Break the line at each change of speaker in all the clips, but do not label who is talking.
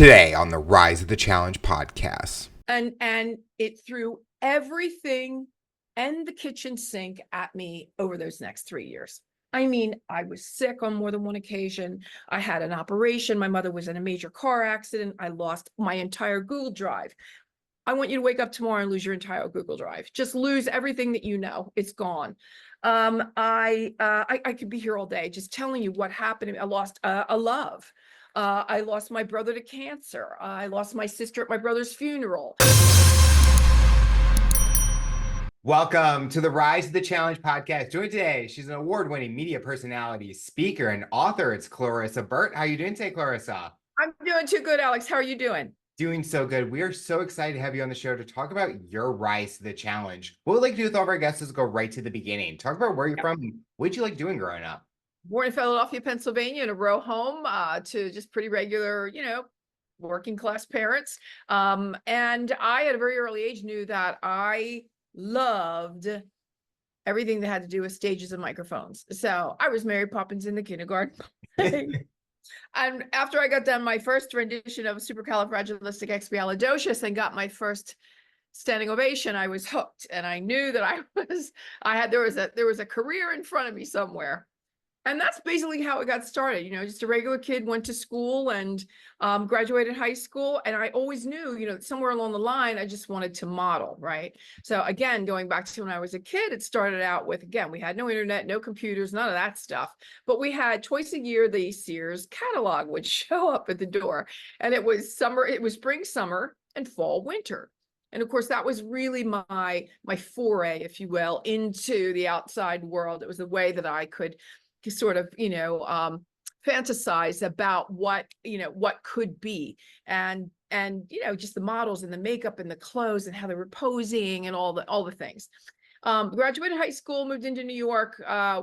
Today on the Rise of the Challenge podcast.
And it threw everything and the kitchen sink at me over those next 3 years. I mean, I was sick on more than one occasion. I had an operation. My mother was in a major car accident. I lost my entire Google Drive. I want you to wake up tomorrow and lose your entire Google Drive. Just lose everything that you know. It's gone. I could be here all day just telling you what happened to me. I lost a love. I lost my brother to cancer. I lost my sister at my brother's funeral.
Welcome to the Rise of the Challenge podcast. Joined today, she's an award-winning media personality, speaker, and author. It's Clarissa Burt. How are you doing today, Clarissa?
I'm doing too good, Alex. How are you doing?
Doing so good. We are so excited to have you on the show to talk about your rise to the challenge. What we'd like to do with all of our guests is go right to the beginning. Talk about where you're from. What did you like doing growing up?
Born in Philadelphia, Pennsylvania, in a row home to just pretty regular, working class parents. And I, at a very early age, knew that I loved everything that had to do with stages and microphones. So I was Mary Poppins in the kindergarten. And after I got done my first rendition of Supercalifragilisticexpialidocious and got my first standing ovation, I was hooked, and I knew that there was a career in front of me somewhere. And that's basically how it got started. Just a regular kid, went to school and graduated high school. And I always knew, somewhere along the line, I just wanted to model, right? So again, going back to when I was a kid, it started out with, again, we had no internet, no computers, none of that stuff. But we had twice a year, the Sears catalog would show up at the door. And it was spring, summer, and fall, winter. And of course, that was really my foray, if you will, into the outside world. It was the way that I could sort of, fantasize about what could be, and just the models and the makeup and the clothes and how they were posing and all the things. Graduated high school, moved into New York. I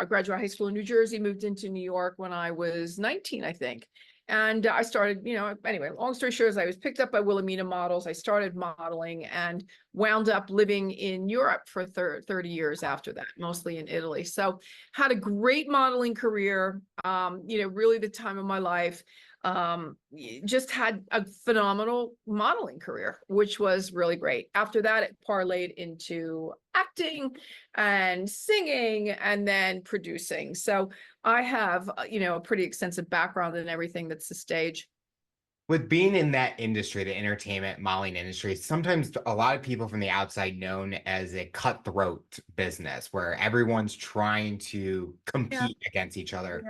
graduated high school in New Jersey, moved into New York when I was 19, I think. And I started, anyway, long story short, I was picked up by Wilhelmina Models. I started modeling and wound up living in Europe for 30 years after that, mostly in Italy. So had a great modeling career, really the time of my life. Just had a phenomenal modeling career, which was really great. After that, it parlayed into acting and singing and then producing. So I have, a pretty extensive background in everything that's the stage.
With being in that industry, the entertainment modeling industry, sometimes a lot of people from the outside known as a cutthroat business where everyone's trying to compete against each other.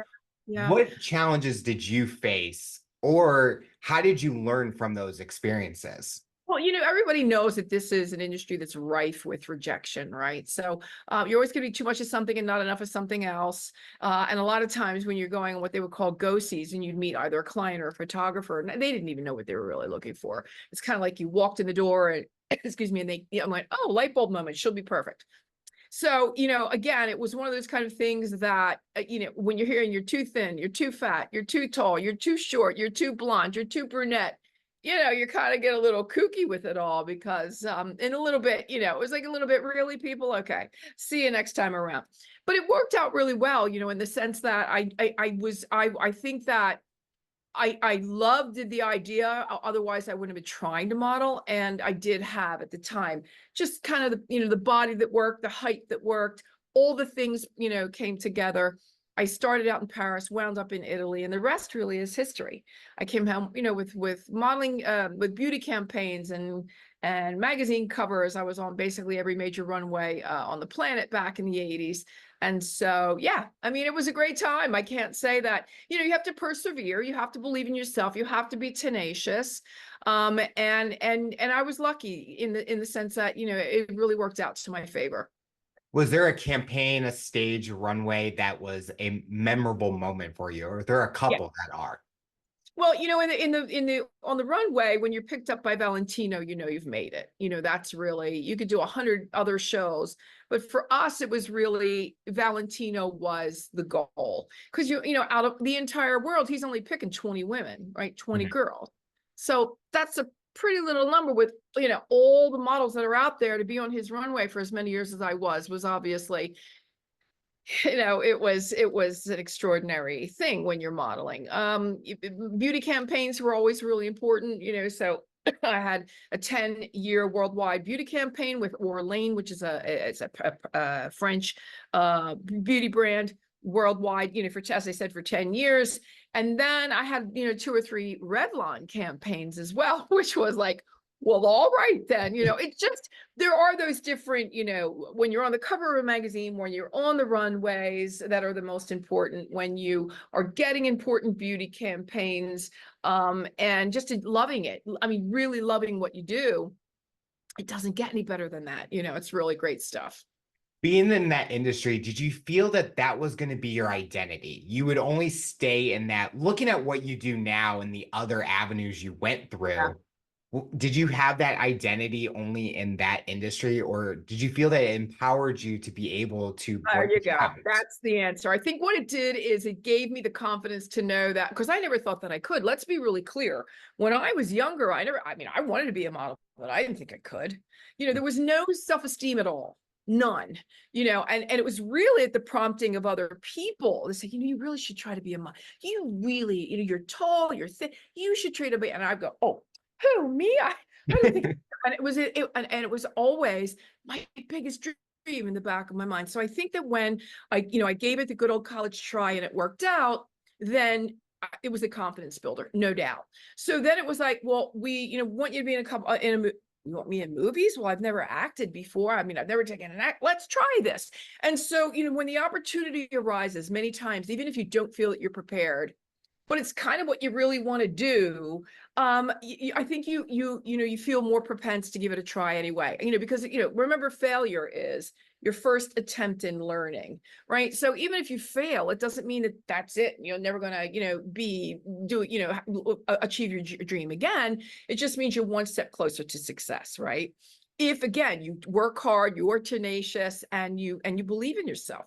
Yeah.
What challenges did you face, or how did you learn from those experiences?
Well, everybody knows that this is an industry that's rife with rejection, right? So you're always going to be too much of something and not enough of something else. And a lot of times when you're going on what they would call go-sees, and you'd meet either a client or a photographer, and they didn't even know what they were really looking for. It's kind of like you walked in the door and, excuse me, and I'm like, oh, light bulb moment, she'll be perfect. So, again, it was one of those kind of things that, when you're hearing you're too thin, you're too fat, you're too tall, you're too short, you're too blonde, you're too brunette, you kind of get a little kooky with it all because in a little bit, it was like a little bit, really, people, okay, see you next time around. But it worked out really well, in the sense that I think that I loved the idea. Otherwise, I wouldn't have been trying to model. And I did have at the time just kind of the body that worked, the height that worked, all the things, came together. I started out in Paris, wound up in Italy, and the rest really is history. I came home, with modeling, with beauty campaigns and magazine covers. I was on basically every major runway on the planet back in the 80s. And so, yeah, I mean, it was a great time. I can't say that, you have to persevere. You have to believe in yourself. You have to be tenacious. And I was lucky in the sense that, it really worked out to my favor.
Was there a campaign, a stage, runway that was a memorable moment for you, or are there a couple that are?
Well, on the runway, when you're picked up by Valentino, you've made it. That's really, you could do 100 other shows, but for us, it was really Valentino was the goal, because out of the entire world, he's only picking 20 women, right? 20 girls. So that's a pretty little number with, all the models that are out there. To be on his runway for as many years as I was obviously it was an extraordinary thing when you're modeling. Beauty campaigns were always really important, so I had a 10-year worldwide beauty campaign with Orlane, which is a French beauty brand worldwide, as I said, for 10 years. And then I had, 2 or 3 Revlon campaigns as well, which was like, well, all right then, it's just, there are those different, when you're on the cover of a magazine, when you're on the runways that are the most important, when you are getting important beauty campaigns, and just loving it. I mean, really loving what you do. It doesn't get any better than that. It's really great stuff.
Being in that industry, did you feel that that was going to be your identity? You would only stay in that, looking at what you do now and the other avenues you went through. Did you have that identity only in that industry, or did you feel that it empowered you to be able to
There you
branch
go.
out?
That's the answer. I think what it did is it gave me the confidence to know that, because I never thought that I could. Let's be really clear. When I was younger, I wanted to be a model, but I didn't think I could. There was no self-esteem at all. None, and it was really at the prompting of other people. They say, you really should try to be a model. You really, you're tall, you're thin, you should try to be. And I go, oh, who, me? I don't think. And it was always my biggest dream in the back of my mind. So I think that when I gave it the good old college try and it worked out, then it was a confidence builder, no doubt. So then it was like, well, we, want you to be you want me in movies? Well, I've never acted before. I mean, I've never taken an act. Let's try this. And so, when the opportunity arises many times, even if you don't feel that you're prepared, but it's kind of what you really want to do, I think you feel more propense to give it a try anyway, because remember, failure is your first attempt in learning, right? So even if you fail, it doesn't mean that that's it, you're never gonna achieve your dream again. It just means you're one step closer to success, right? If again you work hard, you are tenacious, and you believe in yourself.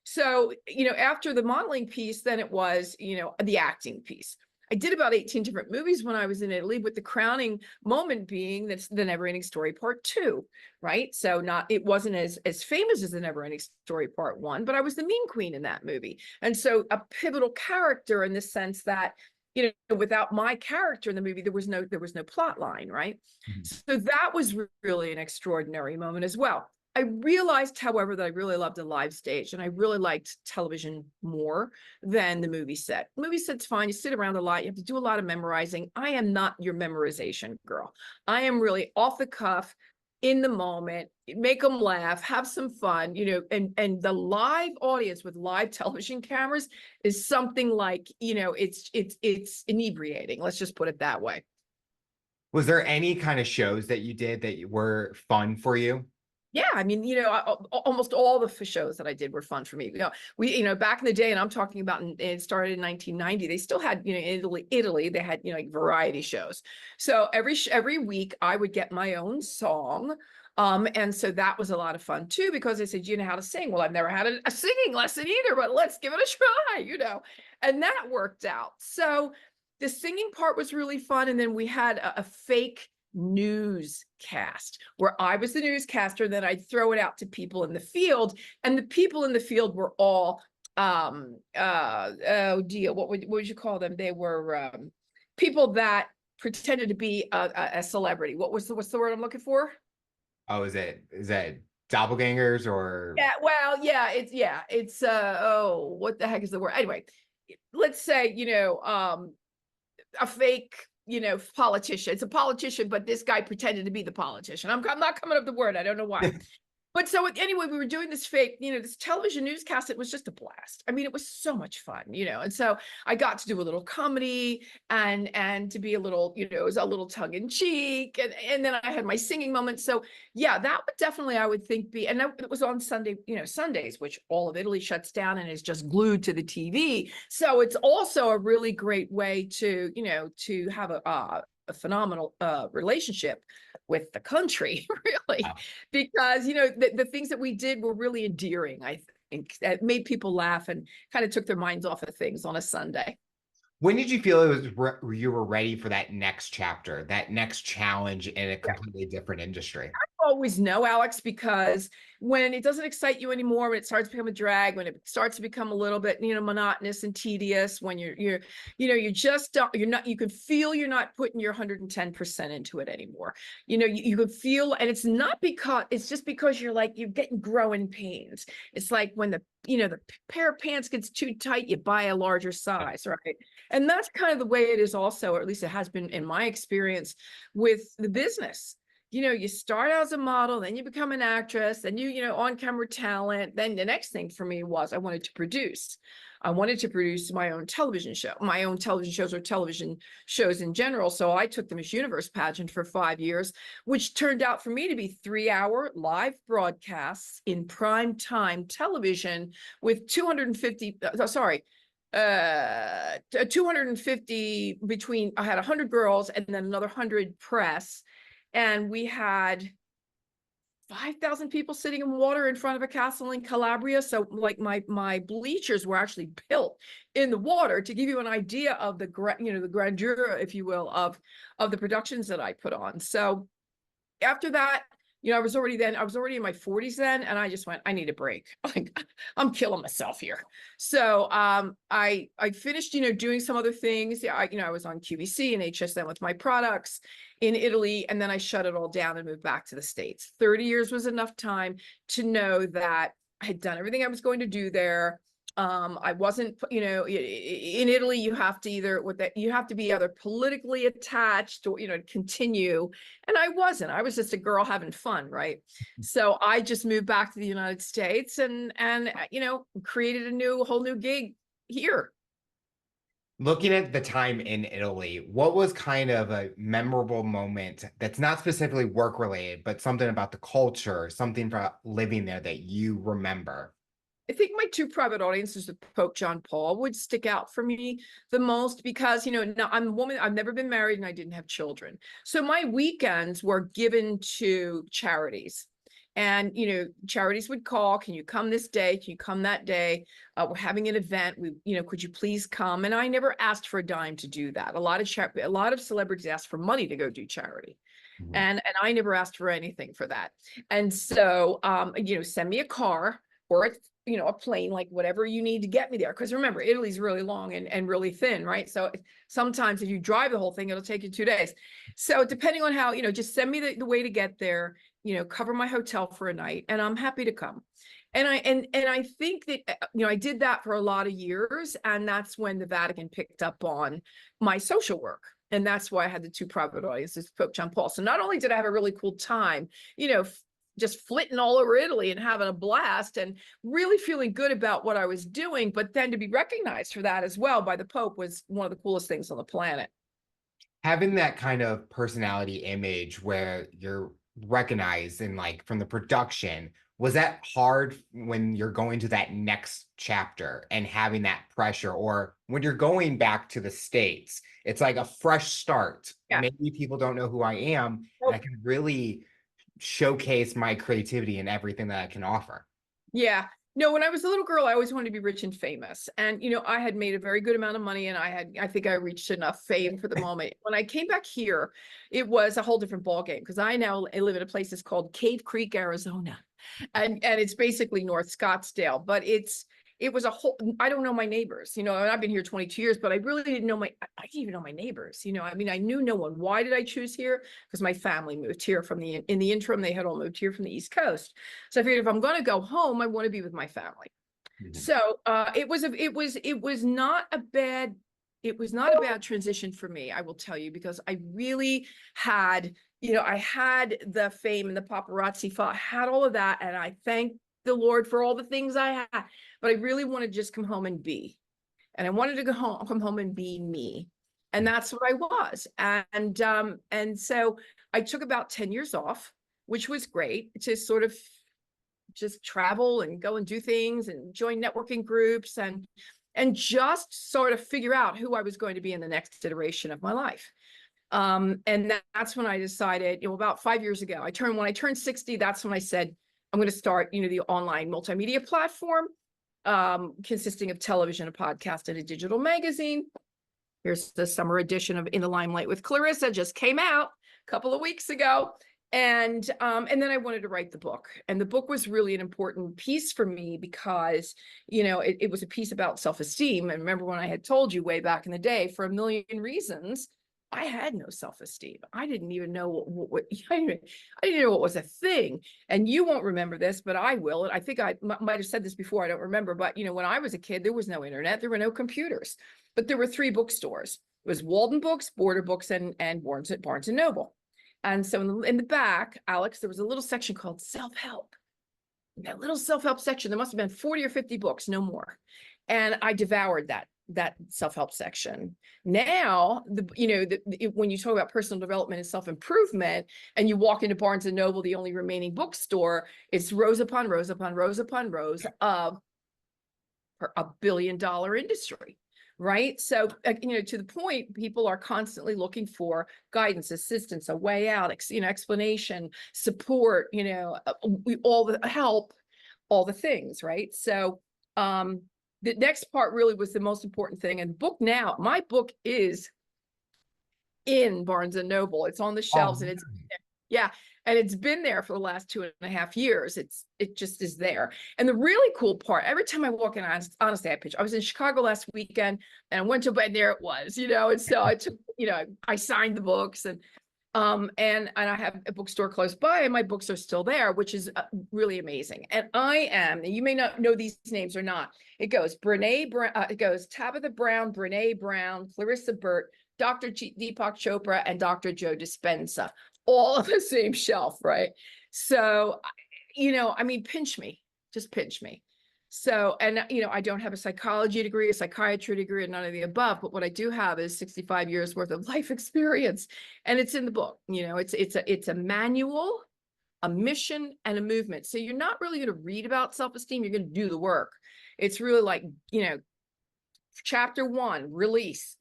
So, after the modeling piece, then it was, the acting piece. I did about 18 different movies when I was in Italy, with the crowning moment being that's the Never Ending Story Part 2, right? So it wasn't as famous as the Never Ending Story Part 1, but I was the mean queen in that movie. And so a pivotal character in the sense that, without my character in the movie, there was no plot line, right?
Mhm.
So that was really an extraordinary moment as well. I realized, however, that I really loved a live stage, and I really liked television more than the movie set. Movie set's fine. You sit around a lot. You have to do a lot of memorizing. I am not your memorization girl. I am really off the cuff, in the moment, make them laugh, have some fun, and the live audience with live television cameras is something like, it's inebriating. Let's just put it that way.
Was there any kind of shows that you did that were fun for you?
Yeah, I mean, almost all the shows that I did were fun for me. Back in the day, and I'm talking about, it started in 1990. They still had, in Italy, they had, like variety shows. So every week I would get my own song. And so that was a lot of fun too, because they said, you know how to sing? Well, I've never had a singing lesson either, but let's give it a try, and that worked out. So the singing part was really fun. And then we had a fake newscast where I was the newscaster, then I'd throw it out to people in the field, and the people in the field were all what would you call them? They were people that pretended to be a celebrity. What's the word I'm looking for?
Oh, is that doppelgangers or?
Yeah, well, it's what the heck is the word? Anyway, let's say, a fake, politician. It's a politician, but this guy pretended to be the politician. I'm not coming up with the word. I don't know why. But so anyway, we were doing this fake, this television newscast. It was just a blast. I mean, it was so much fun, and so I got to do a little comedy and to be a little, it was a little tongue in cheek. And then I had my singing moment. So yeah, that would definitely, I would think and it was on Sunday, Sundays, which all of Italy shuts down and is just glued to the TV. So it's also a really great way to, to have a phenomenal relationship with the country, really, because the things that we did were really endearing. I think that made people laugh and kind of took their minds off of things on a Sunday.
When did you feel you were ready for that next chapter, that next challenge in a completely different industry?
always know, Alex, because when it doesn't excite you anymore, when it starts to become a drag, when it starts to become a little bit, monotonous and tedious, when you just don't, you can feel you're not putting your 110% into it anymore. You can feel, and it's not because, it's just because you're getting growing pains. It's like when the pair of pants gets too tight, you buy a larger size, right? And that's kind of the way it is also, or at least it has been in my experience with the business. You start out as a model, then you become an actress, then on-camera talent. Then the next thing for me was I wanted to produce. I wanted to produce my own television show, my own television shows or television shows in general. So I took the Miss Universe pageant for 5 years, which turned out for me to be 3-hour live broadcasts in prime time television with 250 between, I had 100 girls and then another 100 press. And we had 5,000 people sitting in water in front of a castle in Calabria. So like my bleachers were actually built in the water to give you an idea of the grandeur, if you will, of the productions that I put on. So after that, I was already in my 40s then, and I just went, I need a break. I'm killing myself here. So I finished, doing some other things. Yeah, I was on QVC and HSN with my products in Italy, and then I shut it all down and moved back to the States. 30 years was enough time to know that I had done everything I was going to do there. I wasn't, in Italy, you have to you have to be either politically attached or, continue. And I wasn't. I was just a girl having fun, right? So I just moved back to the United States and created a whole new gig here.
Looking at the time in Italy, what was kind of a memorable moment that's not specifically work related, but something about the culture, something about living there that you remember?
I think my two private audiences with Pope John Paul would stick out for me the most because, now I'm a woman, I've never been married and I didn't have children. So my weekends were given to charities. And, charities would call, can you come this day? Can you come that day? We're having an event. Could you please come? And I never asked for a dime to do that. A lot of celebrities ask for money to go do charity.
Mhm.
And I never asked for anything for that. And so, send me a car or a plane, like whatever you need to get me there. Because remember, Italy's really long and really thin, right? So sometimes if you drive the whole thing, it'll take you 2 days. So depending on how, just send me the way to get there, cover my hotel for a night, and I'm happy to come. And I think that, I did that for a lot of years. And that's when the Vatican picked up on my social work. And that's why I had the two private audiences, Pope John Paul. So not only did I have a really cool time, just flitting all over Italy and having a blast and really feeling good about what I was doing, but then to be recognized for that as well by the Pope was one of the coolest things on the planet.
Having that kind of personality image where you're recognized and like from the production, was that hard when you're going to that next chapter and having that pressure? Or when you're going back to the States, it's like a fresh start.
Yeah.
Maybe people don't know who I am, and I can really showcase my creativity and everything that I can offer.
Yeah. No, when I was a little girl, I always wanted to be rich and famous. And, I had made a very good amount of money and I think I reached enough fame for the moment. When I came back here, it was a whole different ballgame because I now live in a place that's called Cave Creek, Arizona. And it's basically North Scottsdale, but it was a whole, I don't know my neighbors, and I've been here 22 years, but I really didn't know I didn't even know my neighbors, I knew no one. Why did I choose here? Because my family moved here in the interim, they had all moved here from the East Coast. So I figured if I'm going to go home, I want to be with my family. Mm-hmm. So it was not a bad transition for me, I will tell you, because I really had, I had the fame and the paparazzi, I had all of that. And I thank the Lord for all the things I had, but I really wanted to just come home and be, and I wanted to come home and be me. And that's what I was. And so I took about 10 years off, which was great to sort of just travel and go and do things and join networking groups and just sort of figure out who I was going to be in the next iteration of my life. And that's when I decided, about 5 years ago, when I turned 60, that's when I said, I'm going to start, the online multimedia platform, consisting of television, a podcast, and a digital magazine. Here's the summer edition of In the Limelight with Clarissa, just came out a couple of weeks ago. And then I wanted to write the book, and the book was really an important piece for me because, it was a piece about self-esteem. And remember when I had told you way back in the day, for a million reasons, I had no self-esteem. I didn't even know what I didn't know what was a thing. And you won't remember this, but I will. And I think I might have said this before. I don't remember. But, when I was a kid, there was no internet. There were no computers, but there were 3 bookstores. It was Walden Books, Border Books, and Barnes and Noble. And so in the back, Alex, there was a little section called self-help. In that little self-help section, there must have been 40 or 50 books, no more. And I devoured that self-help section. Now, when you talk about personal development and self-improvement, and you walk into Barnes and Noble, the only remaining bookstore, it's rows upon rows upon rows upon rows of a billion-dollar industry. Right. So, to the point, people are constantly looking for guidance, assistance, a way out, explanation, support, all the help, all the things. Right. So, the next part really was the most important thing. And my book is in Barnes and Noble. It's on the shelves, and it's been there for the last 2.5 years. It just is there. And the really cool part, every time I walk in, honestly, I was in Chicago last weekend, and I went to bed, there it was, and so I took, I signed the books, and I have a bookstore close by, and my books are still there, which is really amazing. And you may not know these names or not. It goes it goes Tabitha Brown, Brene Brown, Clarissa Burt, Dr. Deepak Chopra, and Dr. Joe Dispenza, all on the same shelf, right? So, pinch me, just pinch me. So, and, I don't have a psychology degree, a psychiatry degree, or none of the above, but what I do have is 65 years worth of life experience, and it's in the book. It's a manual, a mission, and a movement. So you're not really going to read about self-esteem, you're going to do the work. It's really like, chapter 1, release,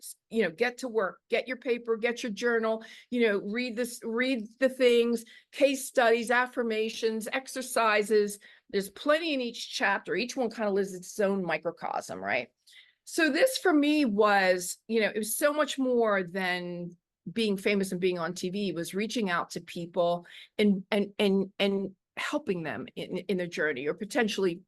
get to work, get your paper, get your journal, read the things, case studies, affirmations, exercises. There's plenty in each chapter. Each one kind of lives its own microcosm, right? So this for me was, it was so much more than being famous and being on TV. It was reaching out to people and helping them in their journey, or potentially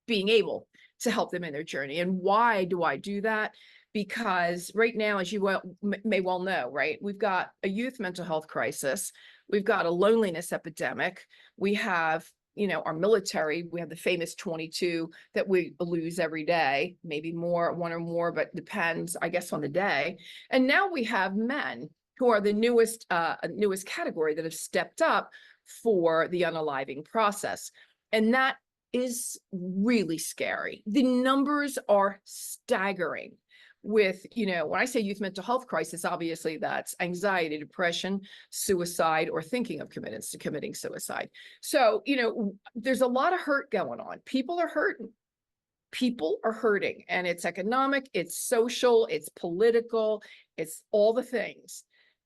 being able to help them in their journey. And why do I do that? Because right now, as you may well know, right, we've got a youth mental health crisis. We've got a loneliness epidemic. We have, our military. We have the famous 22 that we lose every day, maybe more, 1 or more, but depends, I guess, on the day. And now we have men who are the newest category that have stepped up for the unaliving process. And that is really scary. The numbers are staggering. With, when I say youth mental health crisis, obviously that's anxiety, depression, suicide, or thinking of committing suicide. So, there's a lot of hurt going on. People are hurting. People are hurting, and it's economic, it's social, it's political, it's all the things.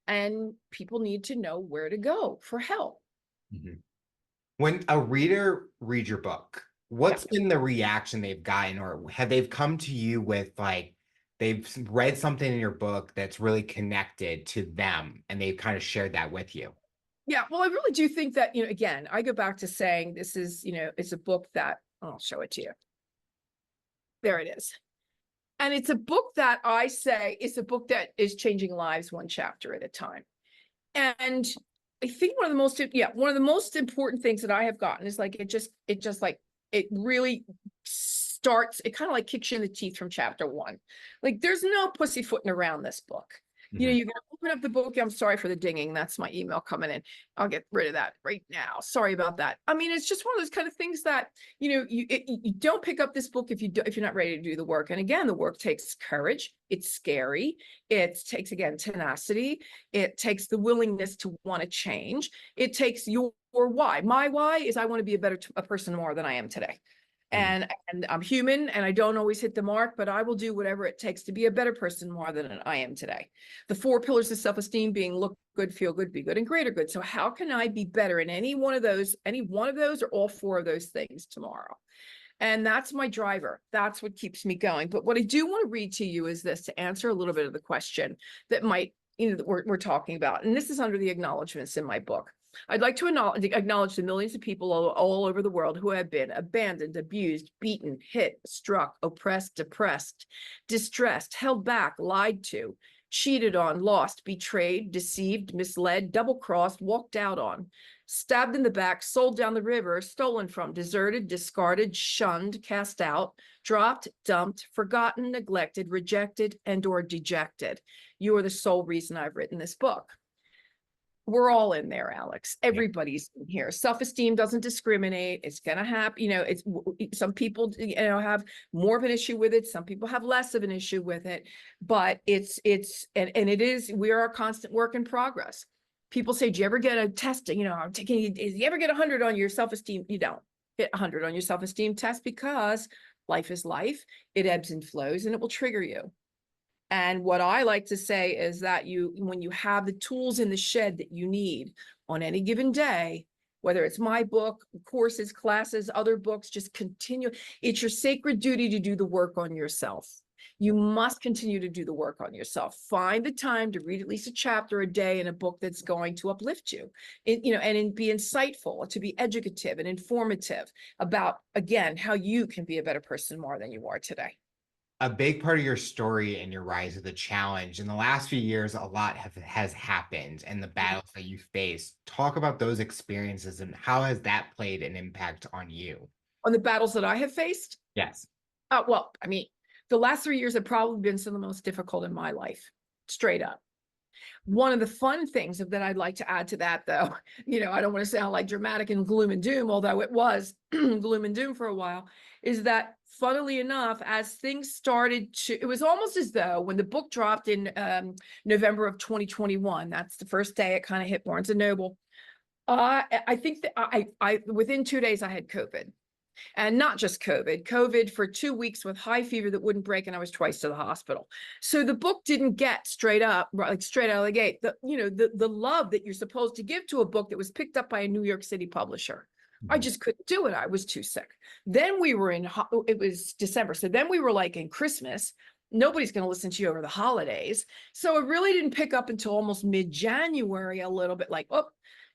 And people need to know where to go for help.
Mm-hmm. When a reader reads your book, what's been the reaction they've gotten, or have they come to you with, like, they've read something in your book that's really connected to them, and they've kind of shared that with you?
Yeah, well, I really do think that, again, I go back to saying this is, it's a book that, I'll show it to you. There it is. And it's a book that I say is a book that is changing lives one chapter at a time. And I think one of the most important things that I have gotten is, like, it really starts, it kind of like kicks you in the teeth from chapter 1. Like, there's no pussyfooting around this book.
Mm-hmm.
You're gonna open up the book. I'm sorry for the dinging. That's my email coming in. I'll get rid of that right now. Sorry about that. I mean, it's just one of those kind of things that, you don't pick up this book if you're not ready to do the work. And again, the work takes courage. It's scary. It takes, again, tenacity. It takes the willingness to want to change. It takes your why. My why is I want to be a person more than I am today. And I'm human, and I don't always hit the mark, but I will do whatever it takes to be a better person more than I am today. The 4 pillars of self-esteem being look good, feel good, be good, and greater good. So how can I be better in any one of those, or all 4 of those things tomorrow? And that's my driver. That's what keeps me going. But what I do want to read to you is this, to answer a little bit of the question that might, that we're talking about. And this is under the acknowledgments in my book. I'd like to acknowledge the millions of people all over the world who have been abandoned, abused, beaten, hit, struck, oppressed, depressed, distressed, held back, lied to, cheated on, lost, betrayed, deceived, misled, double-crossed, walked out on, stabbed in the back, sold down the river, stolen from, deserted, discarded, shunned, cast out, dropped, dumped, forgotten, neglected, rejected, and or dejected. You are the sole reason I've written this book. We're all in there, Alex. Everybody's in here. Self-esteem doesn't discriminate. It's going to happen. You know, it's some people, you know, have more of an issue with it. Some people have less of an issue with it, but and it is, we are a constant work in progress. People say, do you ever get a test? You know, do you ever get 100 on your self-esteem? You don't get 100 on your self-esteem test, because life is life. It ebbs and flows, and it will trigger you. And what I like to say is that when you have the tools in the shed that you need on any given day, whether it's my book, courses, classes, other books, just continue. It's your sacred duty to do the work on yourself. You must continue to do the work on yourself. Find the time to read at least a chapter a day in a book that's going to uplift you, and be insightful, to be educative and informative about, again, how you can be a better person more than you are today.
A big part of your story and your rise of the challenge in the last few years, a lot has happened, and the battles that you faced. Talk about those experiences and how has that played an impact on you?
On the battles that I have faced?
Yes.
Well, I mean, the last 3 years have probably been some of the most difficult in my life, straight up. One of the fun things that I'd like to add to that, though, I don't want to sound like dramatic and gloom and doom, although it was gloom and doom for a while, is that, funnily enough, as things started to, it was almost as though when the book dropped in November of 2021, that's the first day it kind of hit Barnes and Noble. I think that I within 2 days I had COVID. And not just COVID for 2 weeks with high fever that wouldn't break, and I was twice to the hospital. So the book didn't get straight up, like straight out of the gate, the love that you're supposed to give to a book that was picked up by a New York City publisher. I just couldn't do it. I was too sick. Then we were it was December. So then we were like in Christmas. Nobody's going to listen to you over the holidays. So it really didn't pick up until almost mid-January, a little bit like,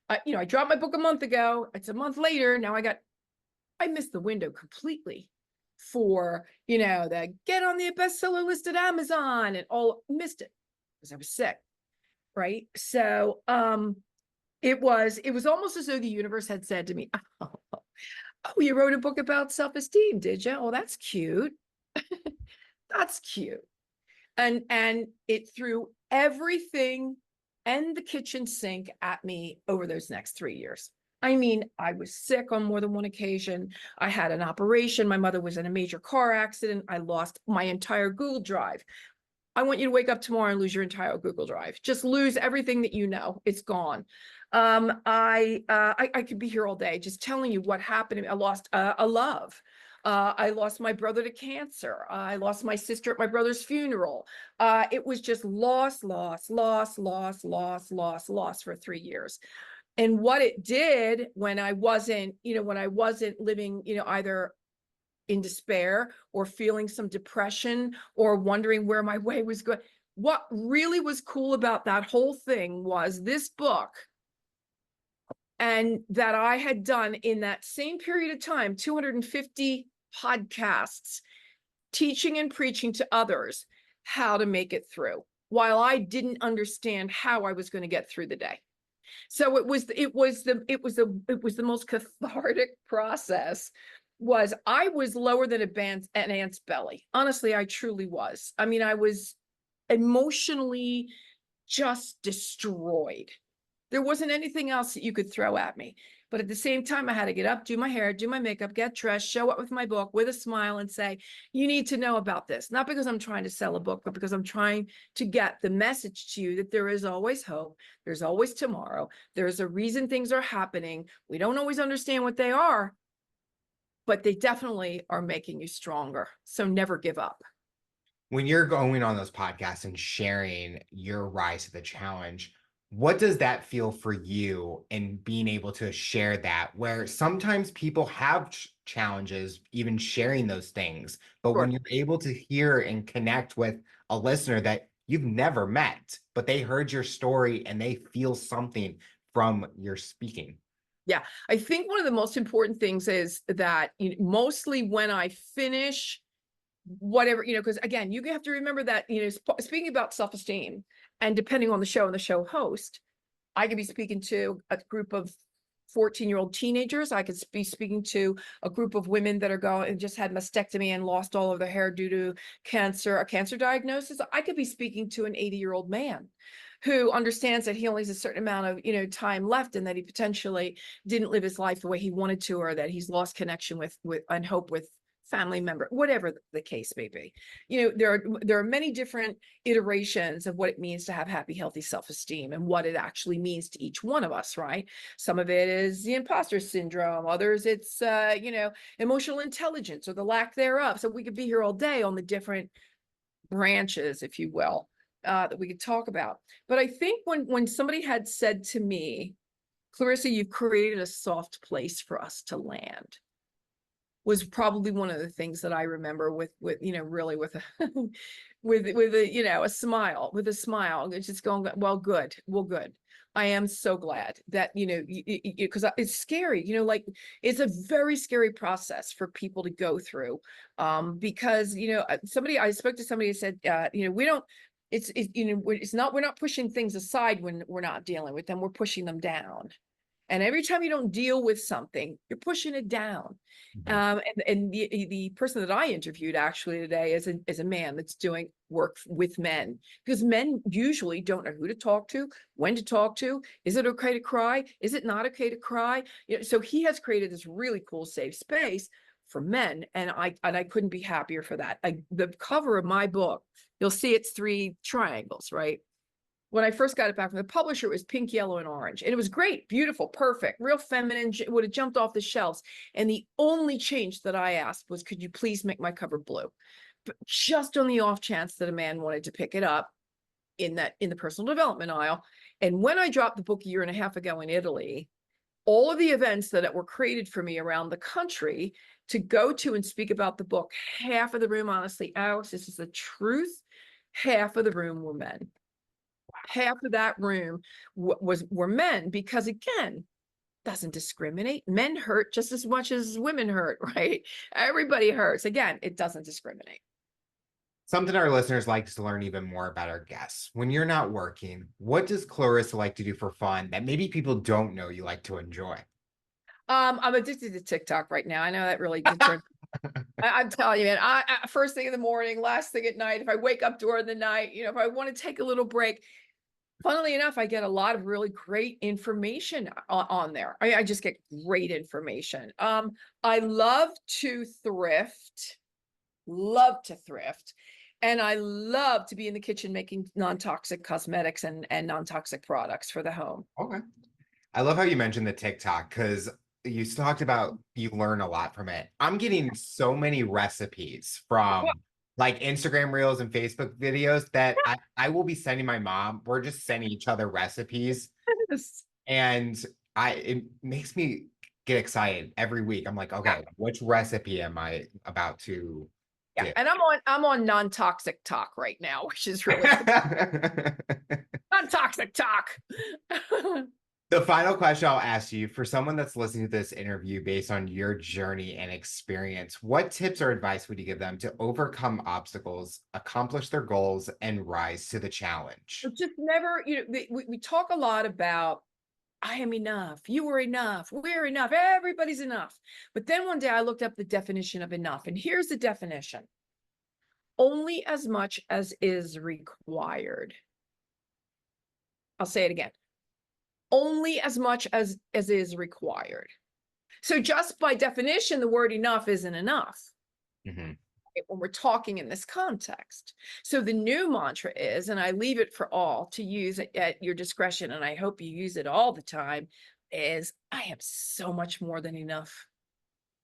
I dropped my book a month ago. It's a month later. Now I missed the window completely for, the get on the bestseller list at Amazon, and all missed it because I was sick. Right. So, it was almost as though the universe had said to me, oh, you wrote a book about self-esteem, did you? Oh, that's cute. That's cute. And it threw everything and the kitchen sink at me over those next 3 years. I mean, I was sick on more than one occasion. I had an operation. My mother was in a major car accident. I lost my entire Google Drive. I want you to wake up tomorrow and lose your entire Google Drive. Just lose everything that you know. It's gone. I could be here all day just telling you what happened to me. I lost a love. I lost my brother to cancer. I lost my sister at my brother's funeral. It was just loss for 3 years. And what it did when I wasn't living, either in despair or feeling some depression or wondering where my way was going. What really was cool about that whole thing was this book, and that I had done in that same period of time, 250 podcasts, teaching and preaching to others how to make it through, while I didn't understand how I was going to get through the day. So it was the most cathartic process. I was lower than an ant's belly. Honestly, I truly was. I mean, I was emotionally just destroyed. There wasn't anything else that you could throw at me. But at the same time, I had to get up, do my hair, do my makeup, get dressed, show up with my book with a smile and say, you need to know about this. Not because I'm trying to sell a book, but because I'm trying to get the message to you that there is always hope. There's always tomorrow. There's a reason things are happening. We don't always understand what they are, but they definitely are making you stronger. So never give up.
When you're going on those podcasts and sharing your rise to the challenge, what does that feel for you in being able to share that, where sometimes people have challenges even sharing those things, but
Sure.
when you're able to hear and connect with a listener that you've never met, but they heard your story and they feel something from your speaking?
Yeah, I think one of the most important things is that mostly when I finish whatever, because again, you have to remember that, speaking about self-esteem and depending on the show and the show host, I could be speaking to a group of 14-year-old teenagers. I could be speaking to a group of women that are going and just had mastectomy and lost all of their hair due to cancer, a cancer diagnosis. I could be speaking to an 80-year-old man who understands that he only has a certain amount of time left, and that he potentially didn't live his life the way he wanted to, or that he's lost connection with and hope with family member, whatever the case may be. There are many different iterations of what it means to have happy, healthy self-esteem and what it actually means to each one of us, right? Some of it is the imposter syndrome, others it's emotional intelligence or the lack thereof. So we could be here all day on the different branches, if you will, that we could talk about. But I think when somebody had said to me, Clarissa, you've created a soft place for us to land, was probably one of the things that I remember with really with a with a smile, it's just going, well, good. I am so glad that because it's scary, like it's a very scary process for people to go through, because I spoke to somebody who said, we don't, it's not, we're not pushing things aside when we're not dealing with them, we're pushing them down. And every time you don't deal with something, you're pushing it down. And the person that I interviewed actually today is a man that's doing work with men, because men usually don't know who to talk to, when to talk to. Is it okay to cry? Is it not okay to cry? So he has created this really cool safe space for men, and I couldn't be happier for that. The cover of my book, you'll see it's 3 triangles, right? When I first got it back from the publisher, it was pink, yellow, and orange. And it was great, beautiful, perfect, real feminine, would have jumped off the shelves. And the only change that I asked was, could you please make my cover blue? But just on the off chance that a man wanted to pick it up in the personal development aisle. And when I dropped the book a year and a half ago in Italy, all of the events that were created for me around the country to go to and speak about the book, half of the room, honestly, Alex, this is the truth, half of the room were men. Half of that room were men, because again, doesn't discriminate. Men hurt just as much as women hurt, right? Everybody hurts. Again, it doesn't discriminate.
Something our listeners like to learn even more about our guests. When you're not working, what does Clarissa like to do for fun that maybe people don't know you like to enjoy?
I'm addicted to TikTok right now. I know that really did turn. I'm telling you, man, I first thing in the morning, last thing at night, if I wake up during the night, if I want to take a little break, funnily enough, I get a lot of really great information on there. I just get great information. I love to thrift, and I love to be in the kitchen making non-toxic cosmetics and non-toxic products for the home.
Okay. I love how you mentioned the TikTok, because you talked about you learn a lot from it. I'm getting so many recipes from like Instagram reels and Facebook videos that I will be sending my mom. We're just sending each other recipes. And it makes me get excited every week. I'm like, okay, which recipe am I about to
do? And I'm on non-toxic talk right now, which is really non-toxic talk.
The final question I'll ask you, for someone that's listening to this interview based on your journey and experience, what tips or advice would you give them to overcome obstacles, accomplish their goals, and rise to the challenge?
Just never, we talk a lot about, I am enough, you are enough, we're enough, everybody's enough. But then one day I looked up the definition of enough, and here's the definition: only as much as is required. I'll say it again. Only as much as is required. So just by definition, the word enough isn't enough. When we're talking in this context. So the new mantra is, and I leave it for all to use it at your discretion, and I hope you use it all the time, is I am so much more than enough.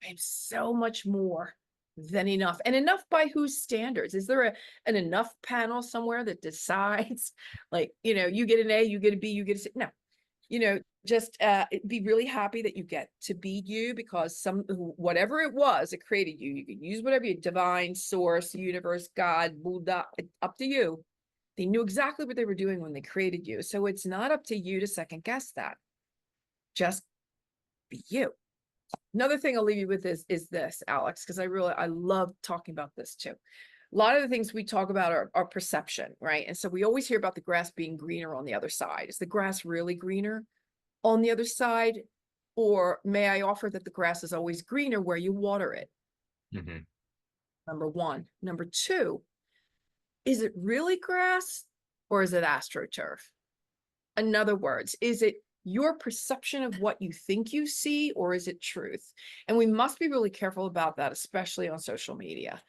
I am so much more than enough. And enough by whose standards? Is there an enough panel somewhere that decides, like, you get an A, you get a B, you get a C? No. Just be really happy that you get to be you, because whatever it was that created you, you can use whatever, divine source, universe, God, Buddha, up to you. They knew exactly what they were doing when they created you. So it's not up to you to second guess that. Just be you. Another thing I'll leave you with is this, Alex, because I love talking about this too. A lot of the things we talk about are perception, right? And so we always hear about the grass being greener on the other side. Is the grass really greener on the other side? Or may I offer that the grass is always greener where you water it?
Mhm.
Number one. Number two, is it really grass or is it astroturf? In other words, is it your perception of what you think you see, or is it truth? And we must be really careful about that, especially on social media.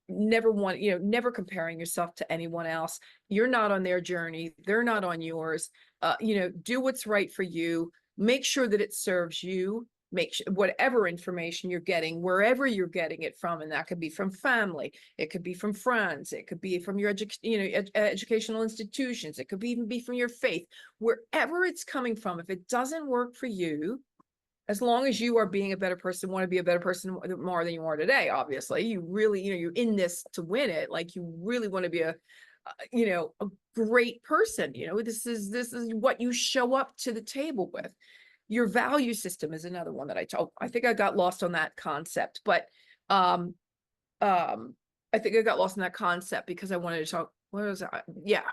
Never comparing yourself to anyone else. You're not on their journey. They're not on yours. Do what's right for you. Make sure that it serves you. Make sure whatever information you're getting, wherever you're getting it from, and that could be from family, it could be from friends, it could be from your educational institutions, it could even be from your faith, wherever it's coming from. If it doesn't work for you, as long as you are being a better person, want to be a better person more than you are today, obviously, you really, you're in this to win it. Like you really want to be a great person. This is what you show up to the table with. Your value system is another one that I think I got lost on that concept, but I think I got lost in that concept because I wanted to talk. What was that? Yeah.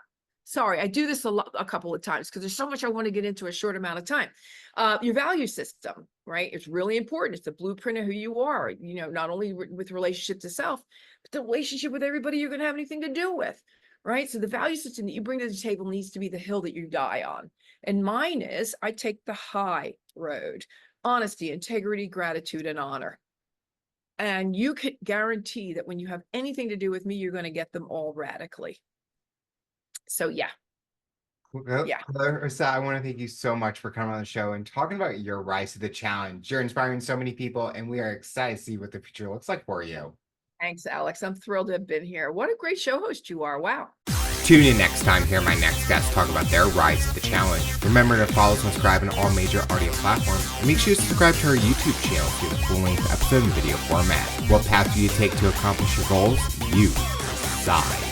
Sorry, I do this a couple of times because there's so much I want to get into a short amount of time. Your value system, right? It's really important. It's the blueprint of who you are, not only with relationship to self, but the relationship with everybody you're going to have anything to do with, right? So the value system that you bring to the table needs to be the hill that you die on. And mine is, I take the high road: honesty, integrity, gratitude, and honor. And you can guarantee that when you have anything to do with me, you're going to get them all radically. So yeah.
Well,
Yeah.
Clarissa, I want to thank you so much for coming on the show and talking about your rise to the challenge. You're inspiring so many people, and we are excited to see what the future looks like for you.
Thanks, Alex. I'm thrilled to have been here. What a great show host you are. Wow.
Tune in next time to hear my next guest talk about their rise to the challenge. Remember to follow, subscribe on all major audio platforms, and make sure to subscribe to our YouTube channel to get a full-length episode in video format. What path do you take to accomplish your goals? You decide.